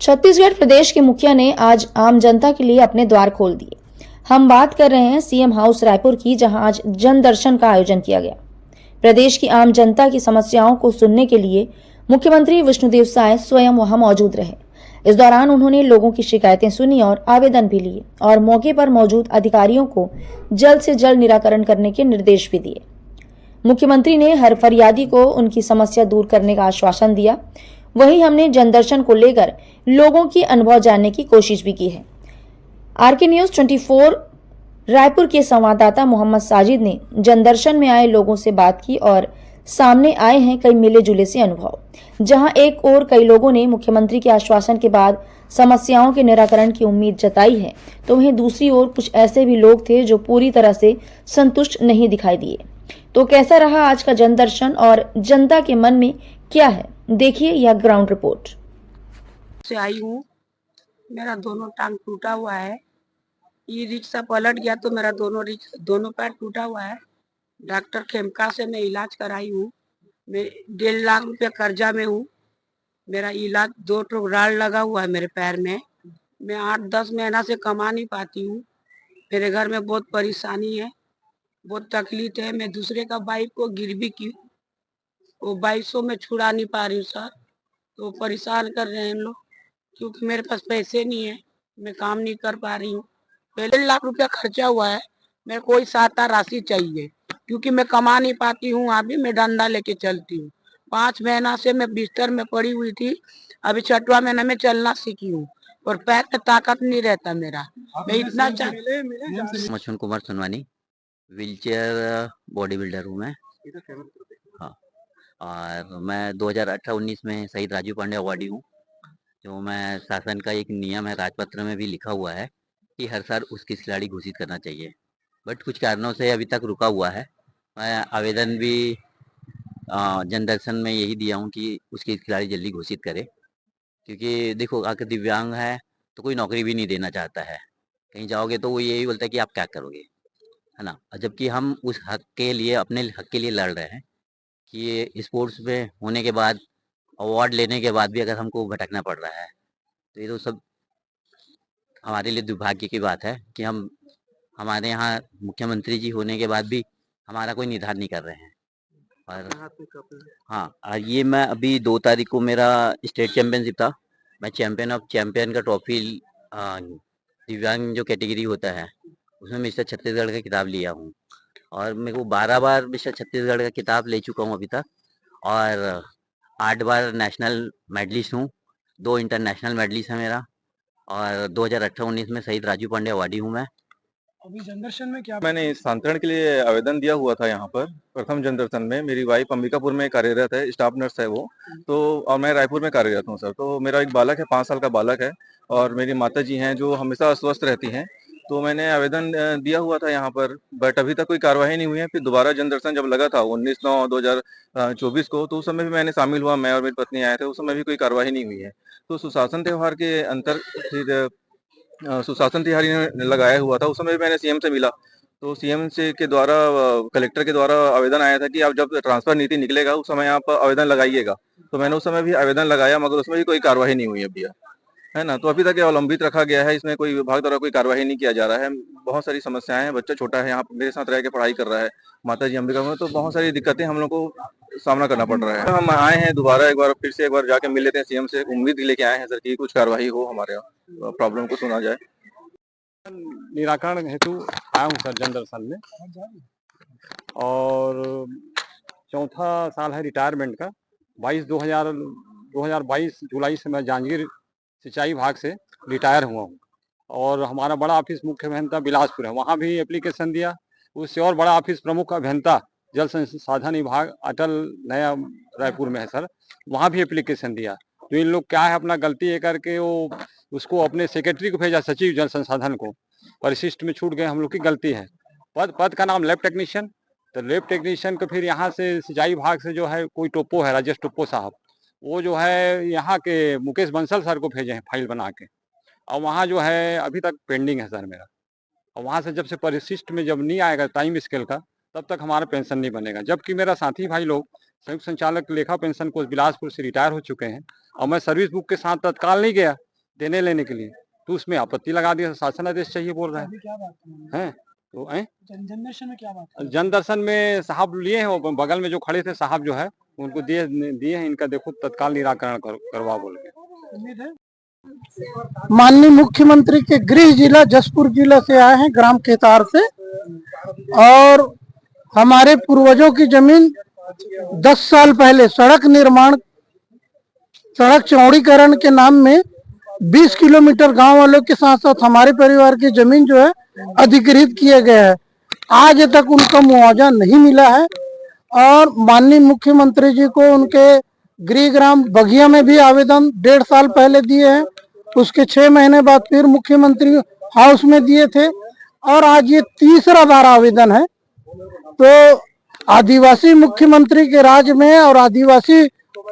छत्तीसगढ़ प्रदेश के मुखिया ने आज आम जनता के लिए अपने द्वार खोल दिए। हम बात कर रहे हैं सीएम हाउस रायपुर की, जहां आज जन दर्शन का आयोजन किया गया। प्रदेश की आम जनता की समस्याओं को सुनने के लिए मुख्यमंत्री विष्णुदेव साय स्वयं वहां मौजूद रहे। इस दौरान उन्होंने लोगों की शिकायतें सुनी और आवेदन भी लिए और मौके पर मौजूद अधिकारियों को जल्द से जल्द निराकरण करने के निर्देश भी दिए। मुख्यमंत्री ने हर फरियादी को उनकी समस्या दूर करने का आश्वासन दिया। वहीं हमने जनदर्शन को लेकर लोगों की अनुभव जानने की कोशिश भी की है। आरके न्यूज 24 रायपुर के संवाददाता मोहम्मद साजिद ने जनदर्शन में आए लोगों से बात की और सामने आए हैं कई मिले जुले से अनुभव। जहां एक ओर कई लोगों ने मुख्यमंत्री के आश्वासन के बाद समस्याओं के निराकरण की उम्मीद जताई है, तो वहीं दूसरी ओर कुछ ऐसे भी लोग थे जो पूरी तरह से संतुष्ट नहीं दिखाई दिए। तो कैसा रहा आज का जनदर्शन और जनता के मन में क्या है, देखिए यह ग्राउंड रिपोर्ट। से आई हूँ, मेरा दोनों टांग टूटा हुआ है। ई रिक्शा पलट गया तो मेरा दोनों पैर टूटा हुआ है। डॉक्टर खेमका से मैं इलाज कराई हूँ। मैं 1.5 लाख रुपया कर्जा में हूँ। मेरा इलाज 2 राड लगा हुआ है मेरे पैर में। मैं 8-10 महीना से कमा नहीं पाती हूँ। मेरे घर में बहुत परेशानी है, बहुत तकलीफ है। मैं दूसरे का बाइक को गिरवी की, वो 2200 में छुड़ा नहीं पा रही हूँ सर। तो परेशान कर रहे हैं हम लोग, क्योंकि मेरे पास पैसे नहीं है, मैं काम नहीं कर पा रही हूँ। पहले 1 लाख रुपया खर्चा हुआ है। मेरे कोई सहायता राशि चाहिए, क्योंकि मैं कमा नहीं पाती हूँ। अभी मैं डंडा लेके चलती हूँ। 5 महीना से मैं बिस्तर में पड़ी हुई थी। अभी 6वां महीना में चलना सीखी हूँ और पैर में ताकत नहीं रहता मेरा। मैं इतना मछुन कुमार सुनवानी, व्हीलचेयर बॉडी बिल्डर हूँ मैं। हाँ, और मैं 2018-19 में शहीद राजू पांडे अवार्डी हूँ। जो मैं शासन का एक नियम है, राजपत्र में भी लिखा हुआ है कि हर साल उसकी खिलाड़ी घोषित करना चाहिए, बट कुछ कारणों से अभी तक रुका हुआ है। मैं आवेदन भी जनदर्शन में यही दिया हूँ कि उसकी खिलाड़ी जल्दी घोषित करे, क्योंकि देखो अगर दिव्यांग है तो कोई नौकरी भी नहीं देना चाहता है। कहीं जाओगे तो वो यही बोलता है कि आप क्या करोगे, है ना। जबकि हम उस हक के लिए, अपने हक के लिए लड़ रहे हैं कि ये स्पोर्ट्स में होने के बाद, अवार्ड लेने के बाद भी अगर हमको भटकना पड़ रहा है, तो ये तो सब हमारे लिए दुर्भाग्य की बात है कि हमारे यहाँ मुख्यमंत्री जी होने के बाद भी हमारा कोई निर्धार नहीं कर रहे हैं। और हाँ, ये मैं अभी 2 तारीख को मेरा स्टेट चैंपियनशिप था। मैं चैंपियन ऑफ चैंपियन का ट्रॉफी दिव्यांग जो कैटेगरी होता है उसमें मिस्टर छत्तीसगढ़ का खिताब लिया हूँ। और मेरे को 12 बार मिस्टर छत्तीसगढ़ का खिताब ले चुका हूँ अभी तक, और 8 बार नेशनल मेडलिस्ट हूँ। 2 इंटरनेशनल मेडलिस्ट है मेरा, और 2018-19 में शहीद राजू पांडे अवार्डी हूँ मैं। अभी जनदर्शन में क्या मैंने स्थानांतरण के लिए आवेदन दिया हुआ था यहाँ पर प्रथम जनदर्शन में। मेरी वाइफ अंबिकापुर में कार्यरत है, स्टाफ नर्स है वो तो, और मैं रायपुर में कार्यरत हूँ सर। तो मेरा एक बालक है, 5 साल का बालक है, और मेरी माता जी हैं जो हमेशा अस्वस्थ रहती हैं। तो मैंने आवेदन दिया हुआ था यहाँ पर, बट अभी तक कोई कार्यवाही नहीं हुई है। फिर दोबारा जनदर्शन जब लगा था 19/9/2024 को, तो उस समय भी मैंने शामिल हुआ, मैं और मेरी पत्नी आए थे। उस समय भी कोई कार्यवाही नहीं हुई है। तो सुशासन त्योहार के अंतर फिर सुशासन तिहारी ने लगाया हुआ था। उस समय मैंने सीएम से मिला, तो सीएम से के द्वारा कलेक्टर के द्वारा आवेदन आया था कि आप जब ट्रांसफर नीति निकलेगा उस समय आप आवेदन लगाइएगा। तो मैंने उस समय भी आवेदन लगाया, मगर उसमें भी कोई कार्यवाही नहीं हुई अभी, है ना। तो अभी तक ये अवलंबित रखा गया है, इसमें कोई विभाग द्वारा कोई कार्यवाही नहीं किया जा रहा है। बहुत सारी समस्याएं हैं, बच्चा छोटा है, यहाँ मेरे साथ रह के पढ़ाई कर रहा है, माता जी अंबिका में। तो बहुत सारी दिक्कतें हम लोग को सामना करना पड़ रहा है। हम आए हैं दोबारा, एक बार फिर से एक बार जाके मिल लेते हैं सीएम से। उम्मीद लेके आए हैं सर कि कुछ कार्यवाही हो, हमारे प्रॉब्लम को सुना जाए। निराकरण हेतु आया हूँ सर जनदर्शन में, और चौथा साल है रिटायरमेंट का। 2022 जुलाई से मैं जांजगीर सिंचाई विभाग से रिटायर हुआ हूँ, और हमारा बड़ा ऑफिस मुख्य अभियंता बिलासपुर है, वहाँ भी एप्लीकेशन दिया। उससे और बड़ा ऑफिस प्रमुख अभियंता जल संसाधन विभाग अटल नया रायपुर में है सर, वहाँ भी एप्लीकेशन दिया। तो इन लोग क्या है, अपना गलती ये करके वो उसको अपने सेक्रेटरी को भेजा, सचिव जल संसाधन को, परिशिष्ट में छूट गए, हम लोग की गलती है। पद का नाम लैब टेक्नीशियन। तो लैब टेक्नीशियन को फिर यहाँ से सिंचाई विभाग से जो है कोई टोप्पो है, राजेश टोप्पो साहब, वो जो है यहाँ के मुकेश बंसल सर को भेजे हैं फाइल बना के, और वहाँ जो है अभी तक पेंडिंग है सर मेरा। और वहाँ से जब से परिशिष्ट में जब नहीं आएगा टाइम स्केल का, तब तक हमारा पेंशन नहीं बनेगा। जबकि मेरा साथी भाई लोग संयुक्त संचालक लेखा पेंशन कोष बिलासपुर से रिटायर हो चुके हैं, और मैं सर्विस बुक के साथ तत्काल नहीं गया, देने लेने के लिए, तो उसमें आपत्ति लगा दिया, शासन आदेश चाहिए बोल रहे अभी क्या बात है? हैं। तो जनदर्शन में क्या बात है? जन दर्शन में साहब लिए हैं, वो बगल में जो खड़े थे साहब जो है उनको दिए दिए हैं, इनका देखो तत्काल निराकरण करवा बोल के। उम्मीद है माननीय मुख्यमंत्री के गृह जिला जसपुर जिला से आए हैं, ग्राम केतार से। और हमारे पूर्वजों की जमीन 10 साल पहले सड़क निर्माण, सड़क चौड़ीकरण के नाम में 20 किलोमीटर गांव वालों के साथ साथ हमारे परिवार की जमीन जो है अधिकृत किया गया है। आज तक उनका मुआवजा नहीं मिला है। और माननीय मुख्यमंत्री जी को उनके गृह ग्राम बघिया में भी आवेदन 1.5 साल पहले दिए हैं, उसके 6 महीने बाद फिर मुख्यमंत्री हाउस में दिए थे, और आज ये तीसरा बार आवेदन है। तो आदिवासी मुख्यमंत्री के राज्य में और आदिवासी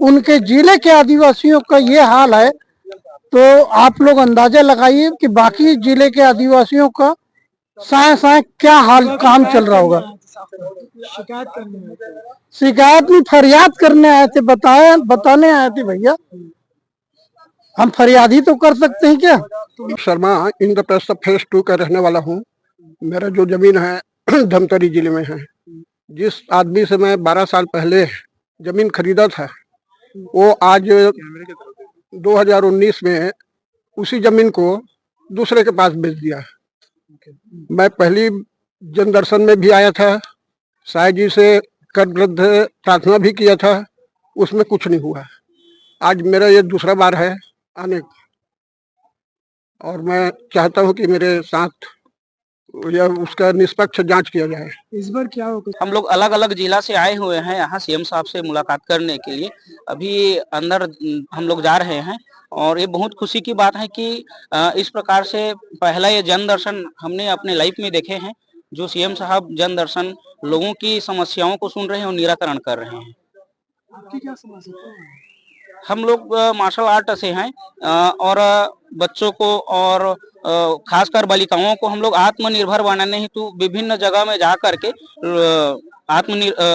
उनके जिले के आदिवासियों का ये हाल है, तो आप लोग अंदाजा लगाइए कि बाकी जिले के आदिवासियों का साय साय क्या हाल काम चल रहा होगा। शिकायत करनी है? शिकायत में फरियाद करने आए थे, बताने आए थे भैया, हम फरियाद ही तो कर सकते हैं क्या। शर्मा इंद्रप्रस्थ फेज 2 का रहने वाला हूँ। मेरा जो जमीन है धमतरी जिले में है। जिस आदमी से मैं 12 साल पहले जमीन खरीदा था, वो आज 2019 में उसी जमीन को दूसरे के पास बेच दिया। मैं पहली जन दर्शन में भी आया था, साईं जी से कर वृद्ध प्रार्थना भी किया था, उसमें कुछ नहीं हुआ। आज मेरा ये दूसरा बार है आने, और मैं चाहता हूँ कि मेरे साथ या उसका निष्पक्ष जांच किया जाए। इस बार क्या होगा? हम लोग अलग अलग जिला से आए हुए हैं यहाँ सीएम साहब से मुलाकात करने के लिए। अभी अंदर हम लोग जा रहे हैं और ये बहुत खुशी की बात है कि इस प्रकार से पहला ये जन दर्शन हमने अपने लाइफ में देखे हैं, जो सीएम साहब जन दर्शन लोगों की समस्याओं को सुन रहे हैं और निराकरण कर रहे हैं। आपकी क्या समस्या है? हम लोग मार्शल आर्ट से हैं और बच्चों को और खासकर बालिकाओं को हम लोग आत्मनिर्भर बनाने हेतु विभिन्न जगह में जा करके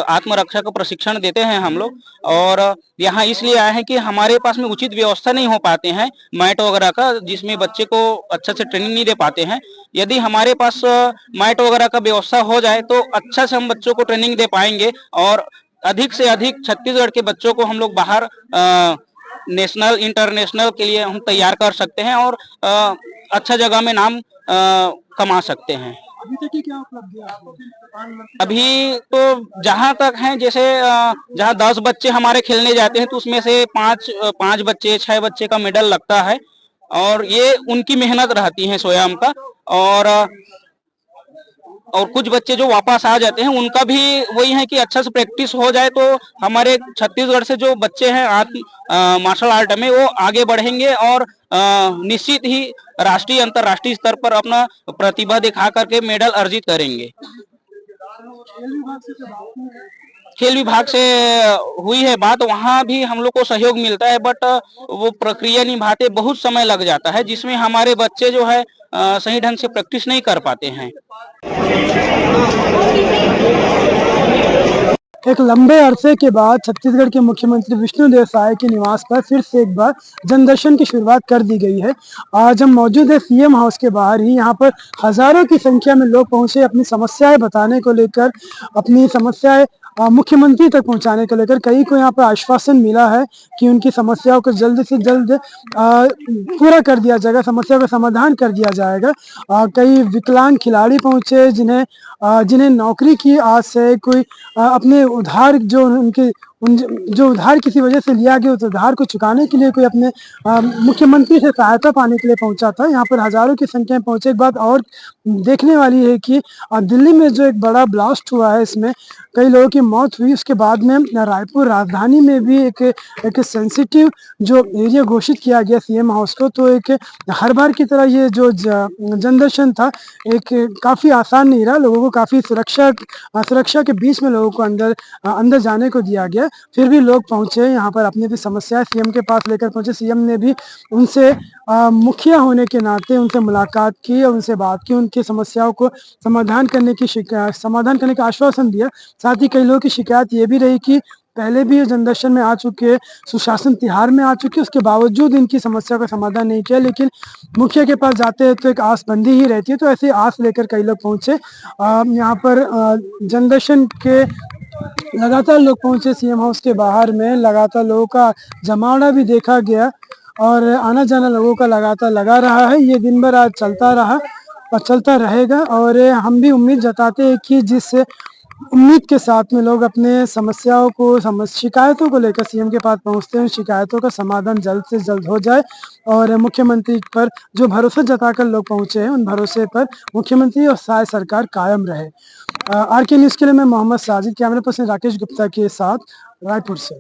आत्मरक्षा का प्रशिक्षण देते हैं हम लोग। और यहाँ इसलिए आए हैं कि हमारे पास में उचित व्यवस्था नहीं हो पाते हैं मैट वगैरह का, जिसमें बच्चे को अच्छे से ट्रेनिंग नहीं दे पाते हैं। यदि हमारे पास मैट वगैरह का व्यवस्था हो जाए तो अच्छा से हम बच्चों को ट्रेनिंग दे पाएंगे और अधिक से अधिक छत्तीसगढ़ के बच्चों को हम लोग बाहर नेशनल इंटरनेशनल के लिए हम तैयार कर सकते हैं और अच्छा जगह में नाम कमा सकते हैं। अभी तक की क्या उपलब्धि है? अभी तो जहां तक हैं, जैसे जहां 10 बच्चे हमारे खेलने जाते हैं तो उसमें से 5 बच्चे 6 बच्चे का मेडल लगता है और ये उनकी मेहनत रहती है स्वयं का। और कुछ बच्चे जो वापस आ जाते हैं उनका भी वही है कि अच्छा से प्रैक्टिस हो जाए तो हमारे छत्तीसगढ़ से जो बच्चे हैं मार्शल आर्ट में वो आगे बढ़ेंगे और निश्चित ही राष्ट्रीय अंतर्राष्ट्रीय स्तर पर अपना प्रतिभा दिखा करके मेडल अर्जित करेंगे। खेल विभाग से हुई है बात, वहाँ भी हम लोग को सहयोग मिलता है, बट वो प्रक्रिया निभाते बहुत समय लग जाता है, जिसमें हमारे बच्चे जो है सही ढंग से प्रैक्टिस नहीं कर पाते हैं। एक लंबे अरसे के बाद छत्तीसगढ़ के मुख्यमंत्री विष्णुदेव साय के निवास पर फिर से एक बार जनदर्शन की शुरुआत कर दी गई है। आज हम मौजूद है सीएम हाउस के बाहर ही। यहाँ पर हजारों की संख्या में लोग पहुंचे अपनी समस्याएं बताने को लेकर, अपनी समस्याएं मुख्यमंत्री तक पहुंचाने को लेकर। कई को यहाँ पर आश्वासन मिला है कि उनकी समस्याओं को जल्द से जल्द पूरा कर दिया जाएगा, समस्या का समाधान कर दिया जाएगा। कई विकलांग खिलाड़ी पहुंचे जिन्हें नौकरी की आस है, कोई अपने उधार जो उनके जो उधार किसी वजह से लिया गया उस उधार को चुकाने के लिए कोई अपने मुख्यमंत्री से सहायता पाने के लिए पहुंचा था। यहाँ पर हजारों की संख्या में पहुंचे। एक बात और देखने वाली है कि दिल्ली में जो एक बड़ा ब्लास्ट हुआ है, इसमें कई लोगों की मौत हुई, उसके बाद में रायपुर राजधानी में भी एक सेंसिटिव जो एरिया घोषित किया गया सीएम हाउस को। तो एक हर बार की तरह ये जो जनदर्शन था एक काफी आसान नहीं रहा। लोगों को काफी सुरक्षा के बीच में लोगों को अंदर जाने को दिया गया। फिर भी लोग पहुंचे यहाँ पर, अपनी भी समस्याएं सीएम के पास लेकर पहुंचे। सीएम ने भी उनसे मुखिया होने के नाते उनसे मुलाकात की और उनसे बात की, उनकी समस्याओं को समाधान करने का आश्वासन दिया। साथ ही कई लोगों की शिकायत ये भी रही कि पहले भी ये जनदर्शन में आ चुके हैं, सुशासन तिहार में आ चुके हैं, उसके बावजूद इनकी समस्या का समाधान नहीं किया। लेकिन मुखिया के पास जाते हैं तो एक आस बंधी ही रहती है, तो ऐसे आस लेकर कई लोग पहुंचे। यहाँ पर जनदर्शन के लगातार लोग पहुंचे सीएम हाउस के बाहर में, लगातार लोगों का जमावड़ा भी देखा गया और आना जाना लोगों का लगातार लगा रहा है। ये दिन भर आज चलता रहा और चलता रहेगा और हम भी उम्मीद जताते हैं कि जिस उम्मीद के साथ में लोग अपने समस्याओं को शिकायतों को लेकर सीएम के पास पहुंचते हैं, शिकायतों का समाधान जल्द से जल्द हो जाए और मुख्यमंत्री पर जो भरोसा जताकर लोग पहुंचे हैं उन भरोसे पर मुख्यमंत्री और साय सरकार कायम रहे। आरके न्यूज़ के लिए मैं मोहम्मद साजिद, कैमरा पर्सन राकेश गुप्ता के साथ रायपुर से।